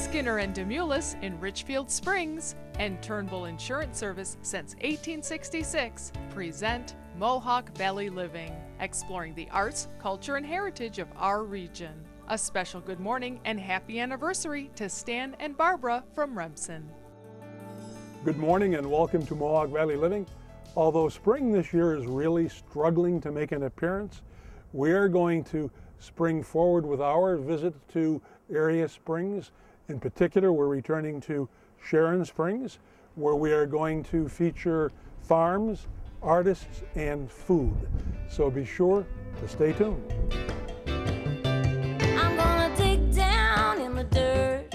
Skinner and Demoulas in Richfield Springs and Turnbull Insurance Service since 1866 present Mohawk Valley Living, exploring the arts, culture, and heritage of our region. A special good morning and happy anniversary to Stan and Barbara from Remsen. Good morning and welcome to Mohawk Valley Living. Although spring this year is really struggling to make an appearance, we are going to spring forward with our visit to area springs. In particular, we're returning to Sharon Springs, where we are going to feature farms, artists, and food. So be sure to stay tuned. I'm gonna dig down in the dirt,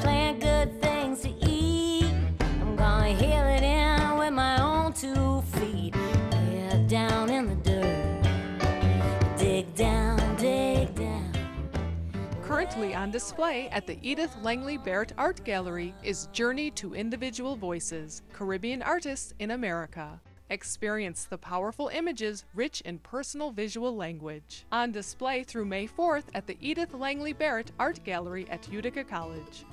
plant good things to eat. I'm gonna heal it in with my own 2 feet. Yeah, down in the dirt, dig down, dig down. Currently on display at the Edith Langley Barrett Art Gallery is Journey to Individual Voices, Caribbean Artists in America. Experience the powerful images rich in personal visual language. On display through May 4th at the Edith Langley Barrett Art Gallery at Utica College.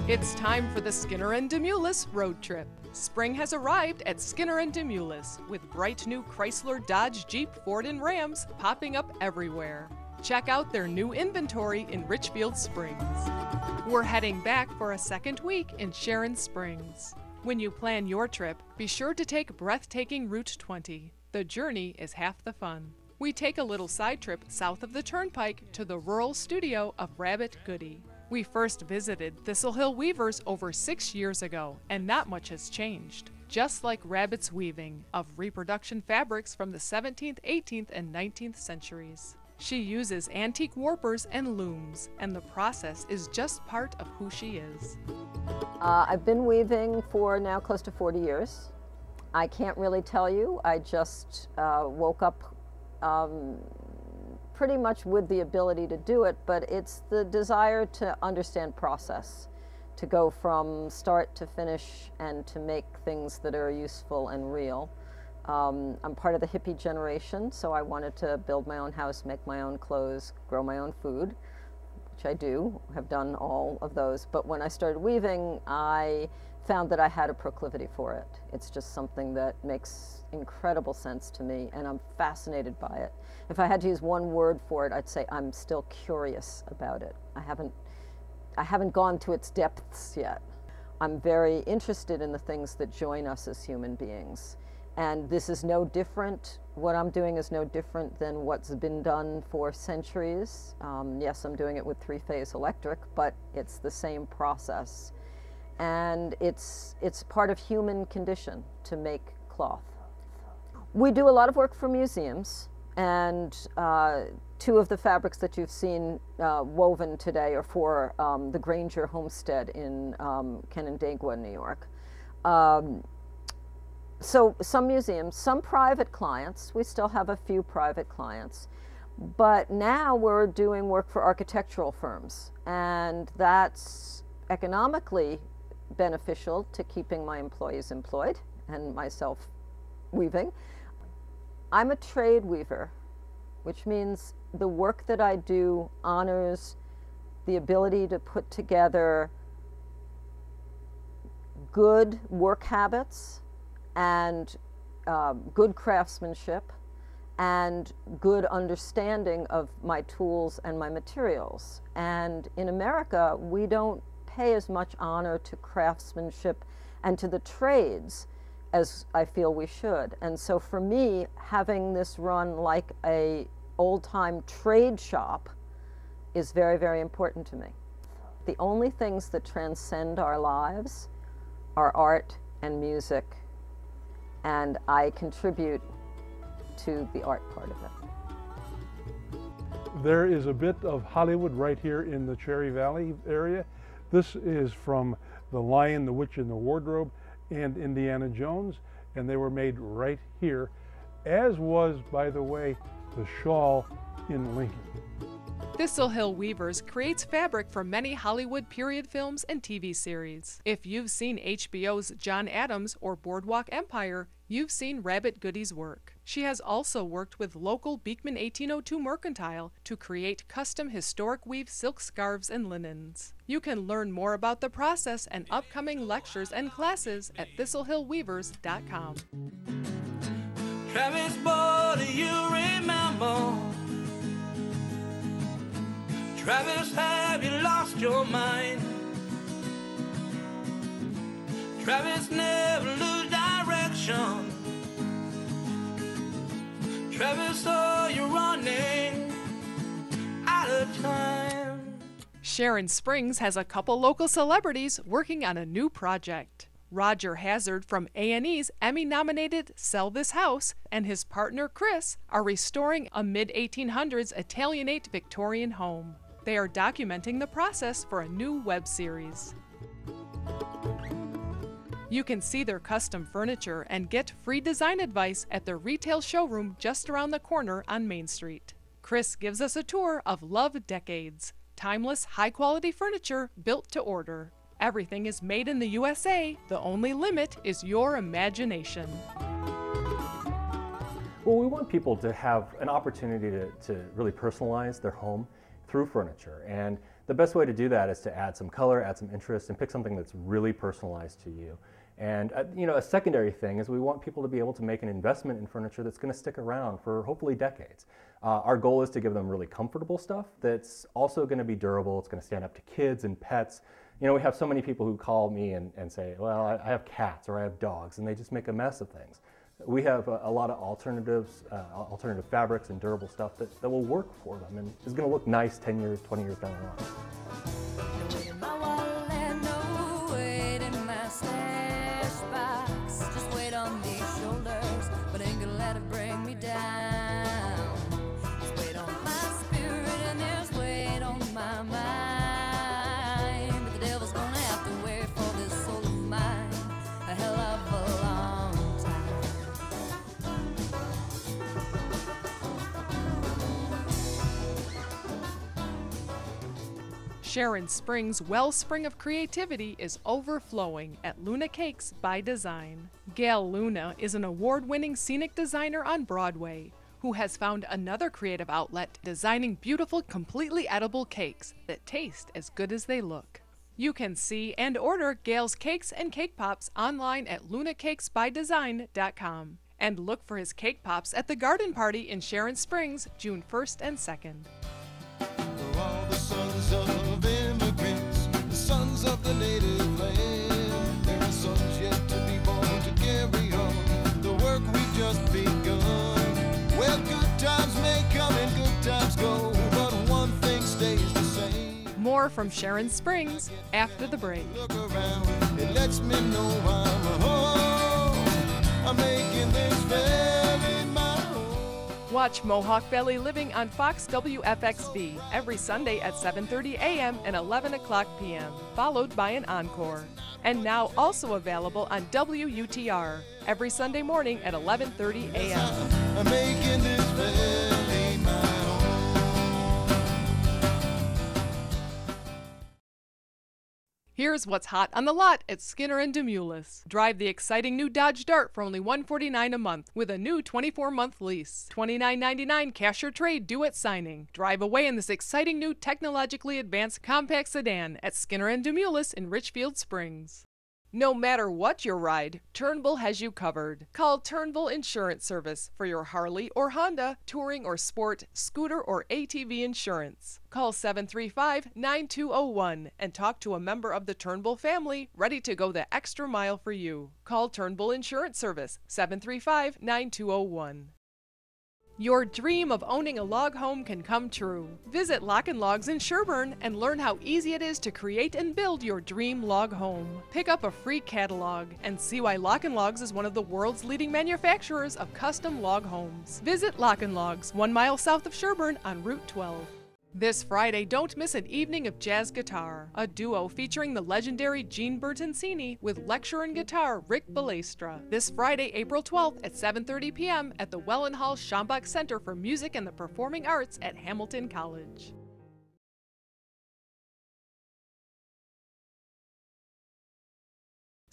It's time for the Skinner and Demoulas road trip. Spring has arrived at Skinner and Demoulas with bright new Chrysler, Dodge, Jeep, Ford, and Rams popping up everywhere. Check out their new inventory in Richfield Springs. We're heading back for a second week in Sharon Springs. When you plan your trip, be sure to take breathtaking Route 20. The journey is half the fun. We take a little side trip south of the Turnpike to the rural studio of Rabbit Goody. We first visited Thistle Hill Weavers over 6 years ago, and not much has changed. Just like Rabbit's weaving of reproduction fabrics from the 17th, 18th, and 19th centuries. She uses antique warpers and looms, and the process is just part of who she is. I've been weaving for now close to 40 years. I can't really tell you. I just woke up pretty much with the ability to do it, but it's the desire to understand process, to go from start to finish and to make things that are useful and real. I'm part of the hippie generation, so I wanted to build my own house, make my own clothes, grow my own food, which I do, have done all of those. But when I started weaving, I found that I had a proclivity for it. It's just something that makes incredible sense to me, and I'm fascinated by it. If I had to use one word for it, I'd say I'm still curious about it. I haven't gone to its depths yet. I'm very interested in the things that join us as human beings. And this is no different. What I'm doing is no different than what's been done for centuries. Yes, I'm doing it with 3-phase electric, but it's the same process. And it's part of human condition to make cloth. We do a lot of work for museums, and 2 of the fabrics that you've seen woven today are for the Granger Homestead in Canandaigua, New York. So some museums, some private clients, we still have a few private clients, but now we're doing work for architectural firms, and that's economically beneficial to keeping my employees employed and myself weaving. I'm a trade weaver, which means the work that I do honors the ability to put together good work habits and good craftsmanship and good understanding of my tools and my materials. And in America, we don't pay as much honor to craftsmanship and to the trades as I feel we should. And so for me, having this run like a old-time trade shop is very, very important to me. The only things that transcend our lives are art and music, and I contribute to the art part of it. There is a bit of Hollywood right here in the Cherry Valley area. This is from The Lion, the Witch, and the Wardrobe and Indiana Jones, and they were made right here, as was, by the way, the shawl in Lincoln. Thistle Hill Weavers creates fabric for many Hollywood period films and TV series. If you've seen HBO's John Adams or Boardwalk Empire, you've seen Rabbit Goody's work. She has also worked with local Beekman 1802 Mercantile to create custom historic weave silk scarves and linens. You can learn more about the process and upcoming lectures and classes at thistlehillweavers.com. Travis, boy, do you remember? Travis, have you lost your mind? Travis, never lose direction. Travis, oh, you're running out of time. Sharon Springs has a couple local celebrities working on a new project. Roger Hazard from A&E's Emmy-nominated Sell This House and his partner Chris are restoring a mid-1800s Italianate Victorian home. They are documenting the process for a new web series. You can see their custom furniture and get free design advice at their retail showroom just around the corner on Main Street. Chris gives us a tour of Love Decades, timeless, high-quality furniture built to order. Everything is made in the USA. The only limit is your imagination. Well, we want people to have an opportunity to really personalize their home through furniture. And the best way to do that is to add some color, add some interest, and pick something that's really personalized to you. And a secondary thing is we want people to be able to make an investment in furniture that's going to stick around for hopefully decades. Our goal is to give them really comfortable stuff that's also going to be durable. It's going to stand up to kids and pets. You know, we have so many people who call me and say, well, I have cats or I have dogs, and they just make a mess of things. We have a lot of alternatives, alternative fabrics and durable stuff that will work for them and is going to look nice 10 years, 20 years down the line. Sharon Springs' wellspring of creativity is overflowing at Luna Cakes by Design. Gail Luna is an award-winning scenic designer on Broadway who has found another creative outlet designing beautiful, completely edible cakes that taste as good as they look. You can see and order Gail's cakes and cake pops online at lunacakesbydesign.com and look for his cake pops at the Garden Party in Sharon Springs, June 1st and 2nd. For all the sons of immigrants, the sons of the native land, there are sons yet to be born to carry on the work we've just begun. Well, good times may come and good times go, but one thing stays the same. More from Sharon Springs after the break. Look around, it lets me know I'm home. I'm making this valley my home. Watch Mohawk Valley Living on Fox WFXV every Sunday at 7:30 a.m. and 11 o'clock p.m., followed by an encore. And now also available on WUTR every Sunday morning at 11:30 a.m. I'm making this valley my home. Here's what's hot on the lot at Skinner and Demoulas. Drive the exciting new Dodge Dart for only $149 a month with a new 24-month lease. $29.99 cash or trade due at signing. Drive away in this exciting new technologically advanced compact sedan at Skinner and Demoulas in Richfield Springs. No matter what your ride, Turnbull has you covered. Call Turnbull Insurance Service for your Harley or Honda, touring or sport, scooter or ATV insurance. Call 735-9201 and talk to a member of the Turnbull family ready to go the extra mile for you. Call Turnbull Insurance Service, 735-9201. Your dream of owning a log home can come true. Visit Lock & Logs in Sherburne and learn how easy it is to create and build your dream log home. Pick up a free catalog and see why Lock & Logs is one of the world's leading manufacturers of custom log homes. Visit Lock & Logs, 1 mile south of Sherburne on Route 12. This Friday, don't miss an evening of jazz guitar, a duo featuring the legendary Gene Bertoncini with lecturer in guitar Rick Balestra. This Friday, April 12th at 7:30 p.m. at the Wellenhall Schambach Center for Music and the Performing Arts at Hamilton College.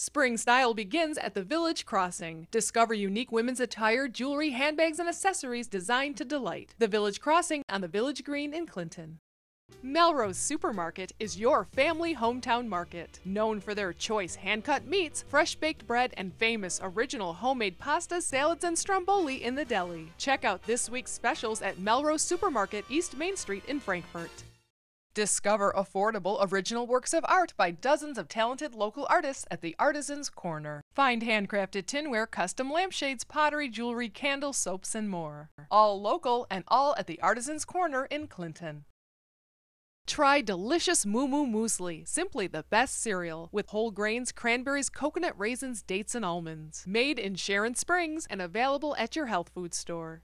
Spring style begins at the Village Crossing. Discover unique women's attire, jewelry, handbags, and accessories designed to delight. The Village Crossing on the Village Green in Clinton. Melrose Supermarket is your family hometown market. Known for their choice hand-cut meats, fresh-baked bread, and famous original homemade pastas, salads, and stromboli in the deli. Check out this week's specials at Melrose Supermarket, East Main Street in Frankfort. Discover affordable original works of art by dozens of talented local artists at the Artisan's Corner. Find handcrafted tinware, custom lampshades, pottery, jewelry, candles, soaps, and more. All local and all at the Artisan's Corner in Clinton. Try delicious Moo Moo Muesli, simply the best cereal, with whole grains, cranberries, coconut raisins, dates, and almonds. Made in Sharon Springs and available at your health food store.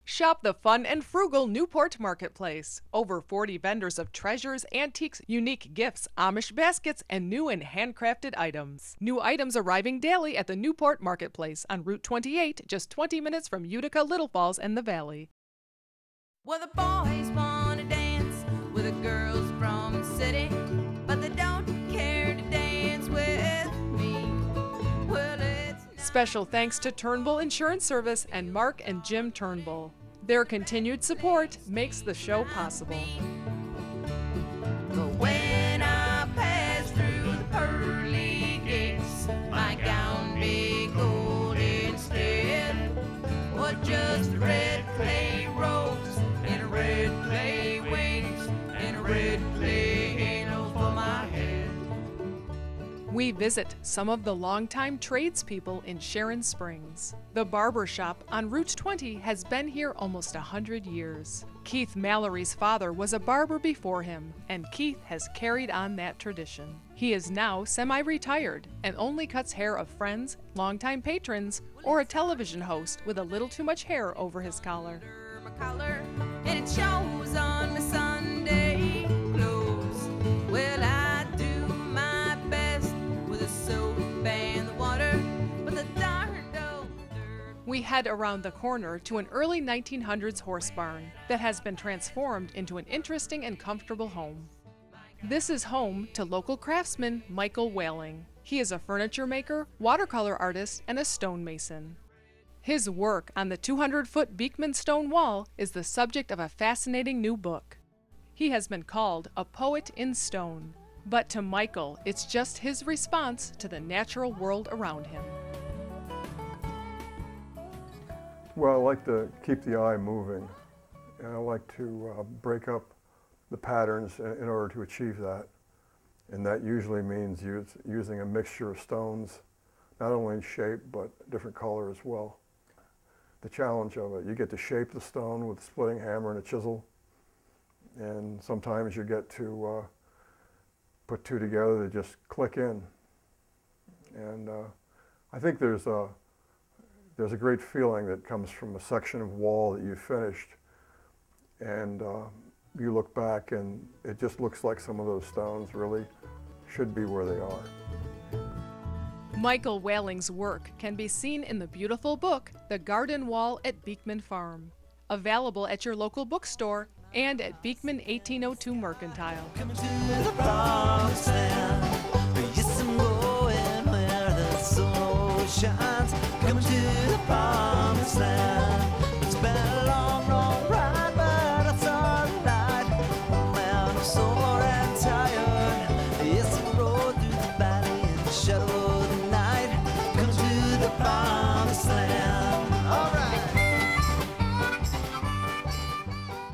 Shop the fun and frugal Newport Marketplace. Over 40 vendors of treasures, antiques, unique gifts, Amish baskets, and new and handcrafted items. New items arriving daily at the Newport Marketplace on Route 28, just 20 minutes from Utica, Little Falls, and the Valley. Well, the boys want to dance with the girls from the city, but they don't care to dance with me. Well, it's Special thanks to Turnbull Insurance Service and Mark and Jim Turnbull. Their continued support makes the show possible. But when I pass through the pearly gates, my gown be gold instead, or just red clay robes and red clay wings and red clay halo for my head. We visit some of the longtime tradespeople in Sharon Springs. The barber shop on Route 20 has been here almost 100 years. Keith Mallory's father was a barber before him, and Keith has carried on that tradition. He is now semi-retired and only cuts hair of friends, longtime patrons, or a television host with a little too much hair over his collar. My collar, and it shows on my Sunday clothes. Well, I do my best with the soap and the water, but the darn old dirt. We head around the corner to an early 1900s horse barn that has been transformed into an interesting and comfortable home. This is home to local craftsman Michael Whaling. He is a furniture maker, watercolor artist, and a stonemason. His work on the 200-foot Beekman stone wall is the subject of a fascinating new book. He has been called a poet in stone, but to Michael, it's just his response to the natural world around him. Well, I like to keep the eye moving, and I like to break up the patterns in order to achieve that. And that usually means using a mixture of stones, not only in shape, but different color as well. The challenge of it, you get to shape the stone with a splitting hammer and a chisel, and sometimes you get to put two together that just click in. And I think there's a great feeling that comes from a section of wall that you finished, and you look back and it just looks like some of those stones really should be where they are. Michael Whaling's work can be seen in the beautiful book, The Garden Wall at Beekman Farm, available at your local bookstore and at Beekman 1802 Mercantile. Coming to the promised land. Yes, I'm going where the sun shines. Coming to the promised land. It's been a long, long ride, but it's all right. Oh man, I'm sore and tired. Yes, I rode through the valley in the shadow of the night. Coming to the promised land. All right.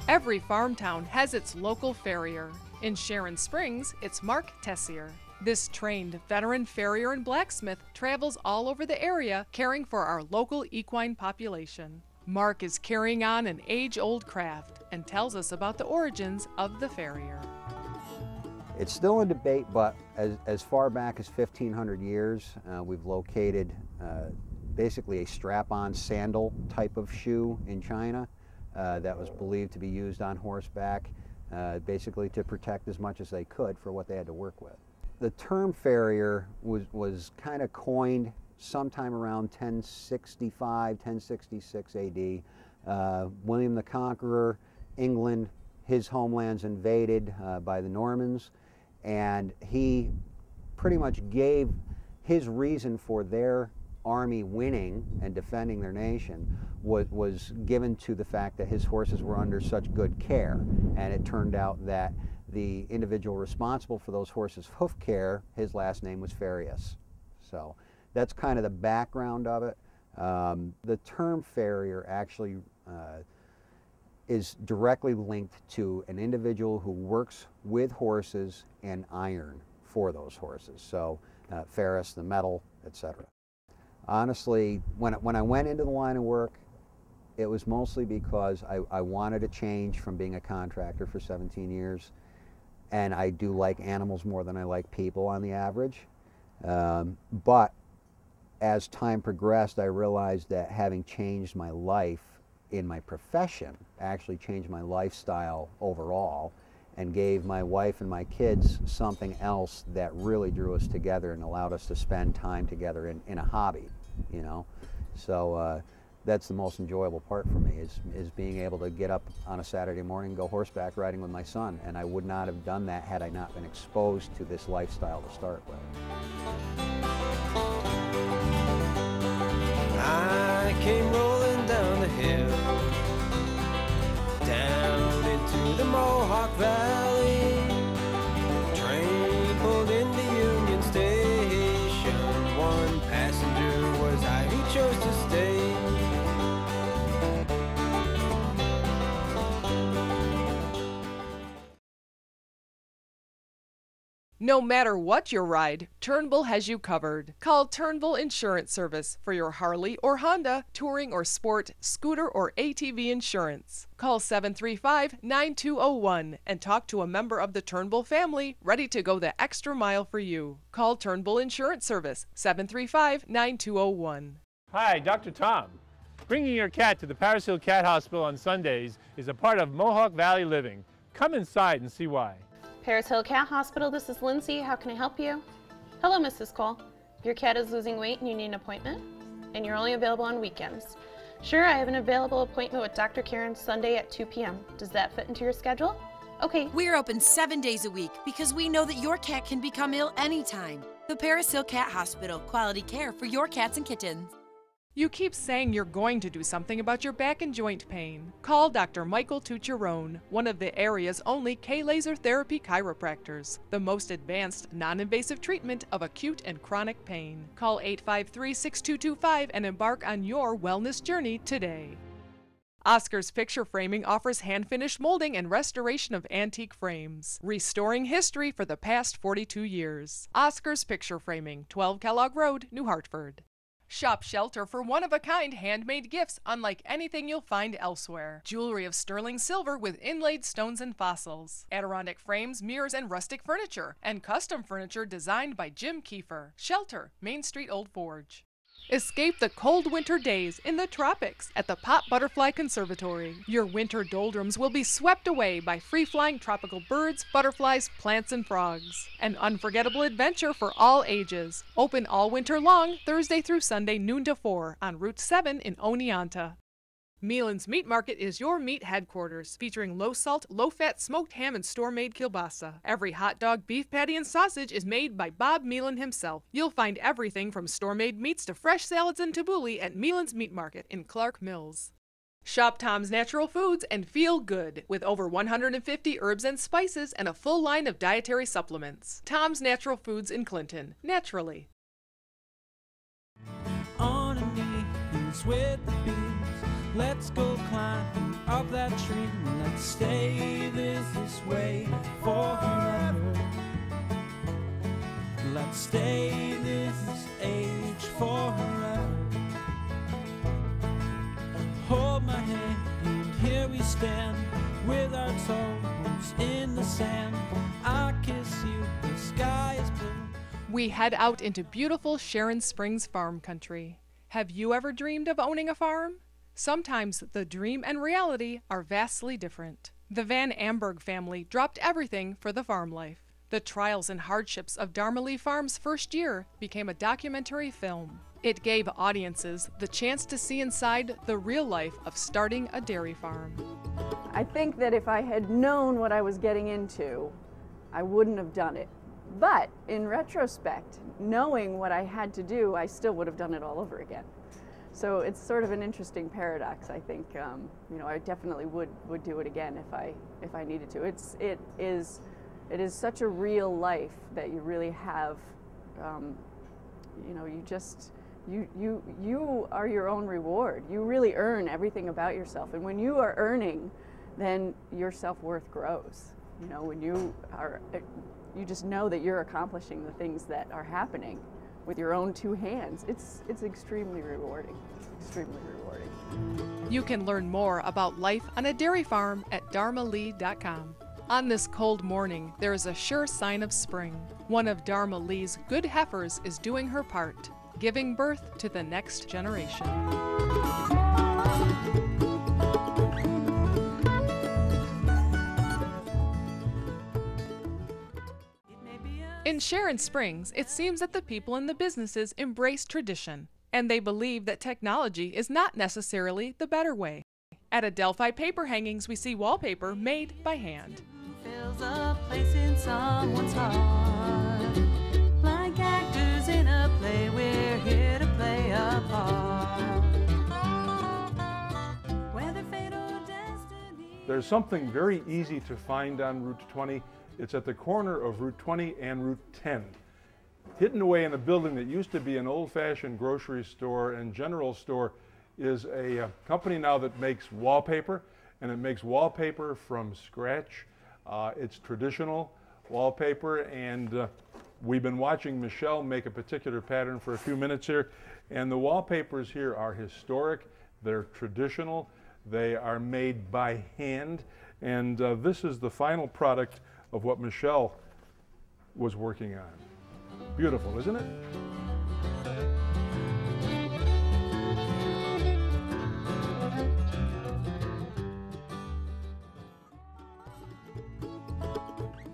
Every farm town has its local farrier. In Sharon Springs, it's Mark Tessier. This trained veteran farrier and blacksmith travels all over the area caring for our local equine population. Mark is carrying on an age-old craft and tells us about the origins of the farrier. It's still in debate, but as far back as 1,500 years, we've located basically a strap-on sandal type of shoe in China that was believed to be used on horseback, basically to protect as much as they could for what they had to work with. The term farrier was kind of coined sometime around 1065, 1066 AD. William the Conqueror, England, his homeland's invaded by the Normans, and he pretty much gave his reason for their army winning and defending their nation was given to the fact that his horses were under such good care. And it turned out that the individual responsible for those horses' hoof care, his last name was Farias. So that's kind of the background of it. The term farrier actually is directly linked to an individual who works with horses and iron for those horses. So ferrous, the metal, etc. Honestly, when I went into the line of work, it was mostly because I wanted to change from being a contractor for 17 years. And I do like animals more than I like people on the average. But as time progressed, I realized that having changed my life in my profession actually changed my lifestyle overall and gave my wife and my kids something else that really drew us together and allowed us to spend time together in a hobby, you know. So that's the most enjoyable part for me is being able to get up on a Saturday morning and go horseback riding with my son. And I would not have done that had I not been exposed to this lifestyle to start with. I came rolling down the hill, down into the Mohawk Valley. Train pulled into Union Station. One passenger was I who chose to stay. No matter what your ride, Turnbull has you covered. Call Turnbull Insurance Service for your Harley or Honda, touring or sport, scooter or ATV insurance. Call 735-9201 and talk to a member of the Turnbull family ready to go the extra mile for you. Call Turnbull Insurance Service, 735-9201. Hi, Dr. Tom. Bringing your cat to the Paris Hill Cat Hospital on Sundays is a part of Mohawk Valley living. Come inside and see why. Paris Hill Cat Hospital, this is Lindsay. How can I help you? Hello, Mrs. Cole. Your cat is losing weight and you need an appointment? And you're only available on weekends. Sure, I have an available appointment with Dr. Karen Sunday at 2 p.m. Does that fit into your schedule? Okay. We're open 7 days a week because we know that your cat can become ill anytime. The Paris Hill Cat Hospital, quality care for your cats and kittens. You keep saying you're going to do something about your back and joint pain. Call Dr. Michael Tucherone, one of the area's only K-laser therapy chiropractors, the most advanced non-invasive treatment of acute and chronic pain. Call 853-6225 and embark on your wellness journey today. Oscar's Picture Framing offers hand-finished molding and restoration of antique frames, restoring history for the past 42 years. Oscar's Picture Framing, 12 Kellogg Road, New Hartford. Shop Shelter for one-of-a-kind handmade gifts unlike anything you'll find elsewhere. Jewelry of sterling silver with inlaid stones and fossils. Adirondack frames, mirrors, and rustic furniture. And custom furniture designed by Jim Kiefer. Shelter, Main Street Old Forge. Escape the cold winter days in the tropics at the Pop Butterfly Conservatory. Your winter doldrums will be swept away by free-flying tropical birds, butterflies, plants, and frogs. An unforgettable adventure for all ages. Open all winter long, Thursday through Sunday, noon to 4, on Route 7 in Oneonta. Meelan's Meat Market is your meat headquarters, featuring low-salt, low-fat smoked ham and store-made kielbasa. Every hot dog, beef patty, and sausage is made by Bob Meelan himself. You'll find everything from store-made meats to fresh salads and tabbouleh at Meelan's Meat Market in Clark Mills. Shop Tom's Natural Foods and feel good with over 150 herbs and spices and a full line of dietary supplements. Tom's Natural Foods in Clinton, naturally. On a knee, with the bees. Let's go climb up that tree. Let's stay this way forever. Let's stay this age forever. Hold my hand, and here we stand with our toes in the sand. I kiss you, the sky is blue. We head out into beautiful Sharon Springs farm country. Have you ever dreamed of owning a farm? Sometimes the dream and reality are vastly different. The Van Amberg family dropped everything for the farm life. The trials and hardships of Darmaley Farm's first year became a documentary film. It gave audiences the chance to see inside the real life of starting a dairy farm. I think that if I had known what I was getting into, I wouldn't have done it. But in retrospect, knowing what I had to do, I still would have done it all over again. So it's sort of an interesting paradox. I think you know, I definitely would do it again if I needed to. It is such a real life that you really have. You know, you are your own reward. You really earn everything about yourself, and when you are earning, then your self-worth grows. You know, when you just know that you're accomplishing the things that are happening with your own two hands. It's extremely rewarding. Extremely rewarding. You can learn more about life on a dairy farm at dharmalee.com. On this cold morning, there is a sure sign of spring. One of Dharma Lee's good heifers is doing her part, giving birth to the next generation. In Sharon Springs, it seems that the people and the businesses embrace tradition, and they believe that technology is not necessarily the better way. At Adelphi Paper Hangings, we see wallpaper made by hand. Fills a place in someone's heart. Like actors in a play, we're here to play a part. Whether fate or destiny. There's something very easy to find on Route 20. It's at the corner of Route 20 and Route 10. Hidden away in a building that used to be an old-fashioned grocery store and general store is a company now that makes wallpaper, and it makes wallpaper from scratch. It's traditional wallpaper, and we've been watching Michelle make a particular pattern for a few minutes here, and the wallpapers here are historic, they're traditional, they are made by hand, and this is the final product of what Michelle was working on. Beautiful, isn't it?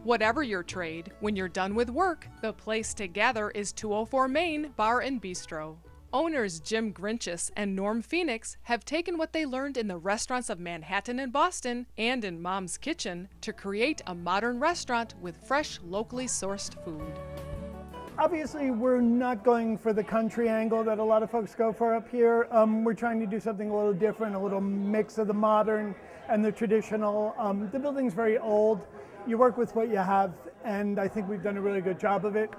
Whatever your trade, when you're done with work, the place to gather is 204 Main Bar and Bistro. Owners Jim Grinchis and Norm Phoenix have taken what they learned in the restaurants of Manhattan and Boston and in Mom's Kitchen to create a modern restaurant with fresh, locally sourced food. Obviously, we're not going for the country angle that a lot of folks go for up here. We're trying to do something a little different, a little mix of the modern and the traditional. The building's very old. You work with what you have, and I think we've done a really good job of it.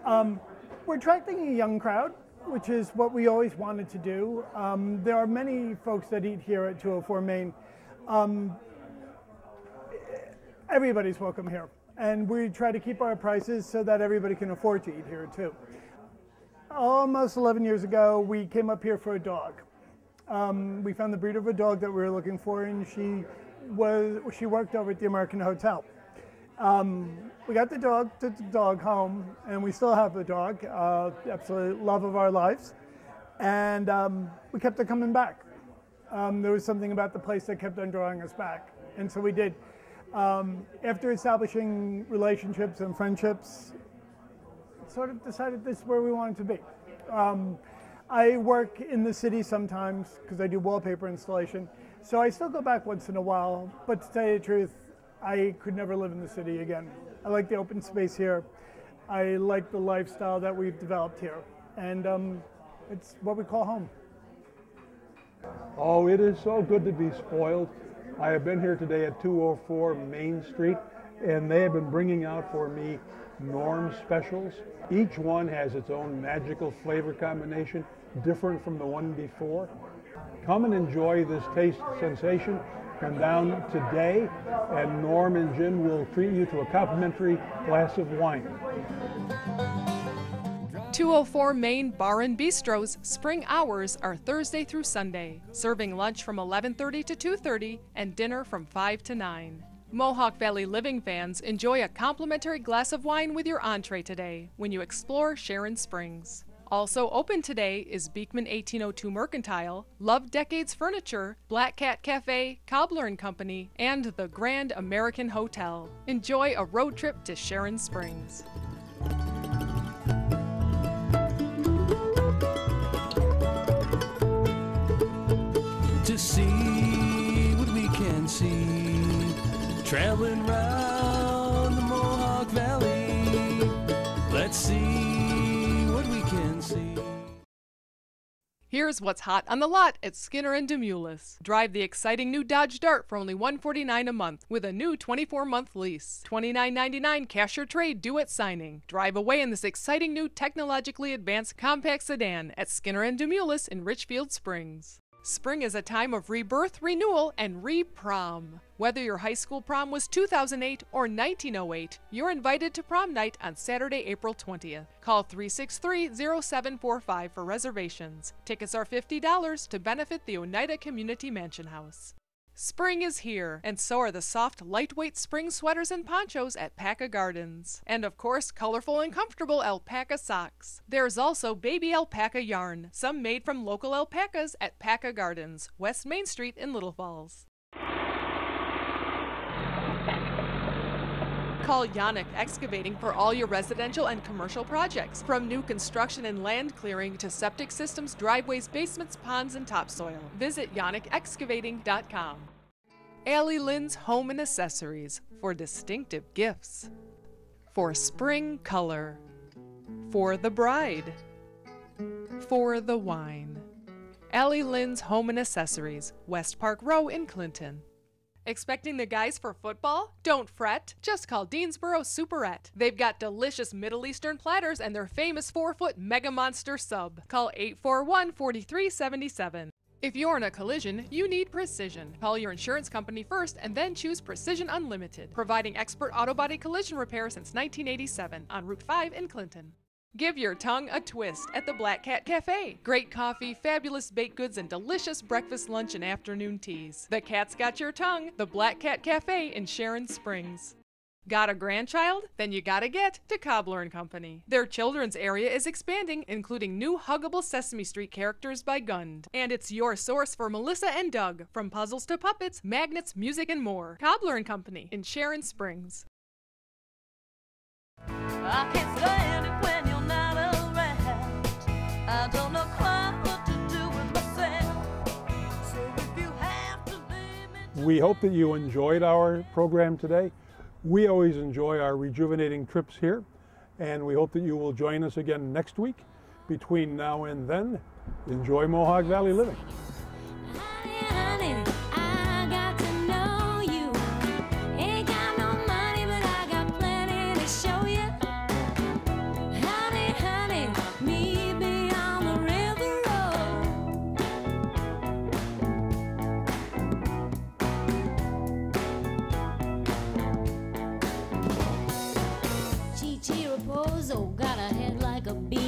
We're attracting a young crowd, which is what we always wanted to do. There are many folks that eat here at 204 Main. Everybody's welcome here. And we try to keep our prices so that everybody can afford to eat here too. Almost 11 years ago, we came up here for a dog. We found the breed of a dog that we were looking for, and she worked over at the American Hotel. We got the dog, took the dog home, and we still have the dog, absolute love of our lives. And we kept her coming back. There was something about the place that kept on drawing us back, and so we did. After establishing relationships and friendships, sort of decided this is where we wanted to be. I work in the city sometimes because I do wallpaper installation, so I still go back once in a while, but to tell you the truth, I could never live in the city again. I like the open space here. I like the lifestyle that we've developed here, and it's what we call home. Oh, it is so good to be spoiled. I have been here today at 204 Main Street, and they have been bringing out for me Norm specials. Each one has its own magical flavor combination, different from the one before. Come and enjoy this taste sensation. Come down today, and Norm and Jim will treat you to a complimentary glass of wine. 204 Main Bar and Bistro's spring hours are Thursday through Sunday, serving lunch from 11:30 to 2:30 and dinner from 5 to 9. Mohawk Valley Living fans enjoy a complimentary glass of wine with your entree today when you explore Sharon Springs. Also open today is Beekman 1802 Mercantile, Love Decades Furniture, Black Cat Cafe, Cobbler & Company, and the Grand American Hotel. Enjoy a road trip to Sharon Springs. To see what we can see, traveling round the Mohawk Valley. see what we can see. Here's what's hot on the lot at Skinner and Demoulas. Drive the exciting new Dodge Dart for only $149 a month with a new 24-month lease. $29.99 cash or trade due at signing. Drive away in this exciting new technologically advanced compact sedan at Skinner and Demoulas in Richfield Springs. Spring is a time of rebirth, renewal, and re-prom. Whether your high school prom was 2008 or 1908, you're invited to prom night on Saturday, April 20th. Call 363-0745 for reservations. Tickets are $50 to benefit the Oneida Community Mansion House. Spring is here, and so are the soft, lightweight spring sweaters and ponchos at Paca Gardens. And of course, colorful and comfortable alpaca socks. There's also baby alpaca yarn, some made from local alpacas at Paca Gardens, West Main Street in Little Falls. Call Yannick Excavating for all your residential and commercial projects, from new construction and land clearing to septic systems, driveways, basements, ponds, and topsoil. Visit yannickexcavating.com. Allie Lynn's Home and Accessories for distinctive gifts. For spring color. For the bride. For the wine. Allie Lynn's Home and Accessories, West Park Row in Clinton. Expecting the guys for football? Don't fret. Just call Deansboro Superette. They've got delicious Middle Eastern platters and their famous 4-foot Mega Monster sub. Call 841-4377. If you're in a collision, you need precision. Call your insurance company first and then choose Precision Unlimited, providing expert auto body collision repair since 1987 on Route 5 in Clinton. Give your tongue a twist at the Black Cat Cafe. Great coffee, fabulous baked goods, and delicious breakfast, lunch, and afternoon teas. The cat's got your tongue. The Black Cat Cafe in Sharon Springs. Got a grandchild? Then you gotta get to Cobbler & Company. Their children's area is expanding, including new huggable Sesame Street characters by Gund. And it's your source for Melissa and Doug, from puzzles to puppets, magnets, music, and more. Cobbler & Company in Sharon Springs. I can't stand it when you're not around. I don't know quite what to do with myself. So if you have to leave me. We hope that you enjoyed our program today. We always enjoy our rejuvenating trips here, and we hope that you will join us again next week. Between now and then, enjoy Mohawk Valley living. Honey, I got to know you. Ain't got no money, but I got plenty to show you. Honey, honey, meet me on the river road. Chi-chi Raposo got a head like a bee.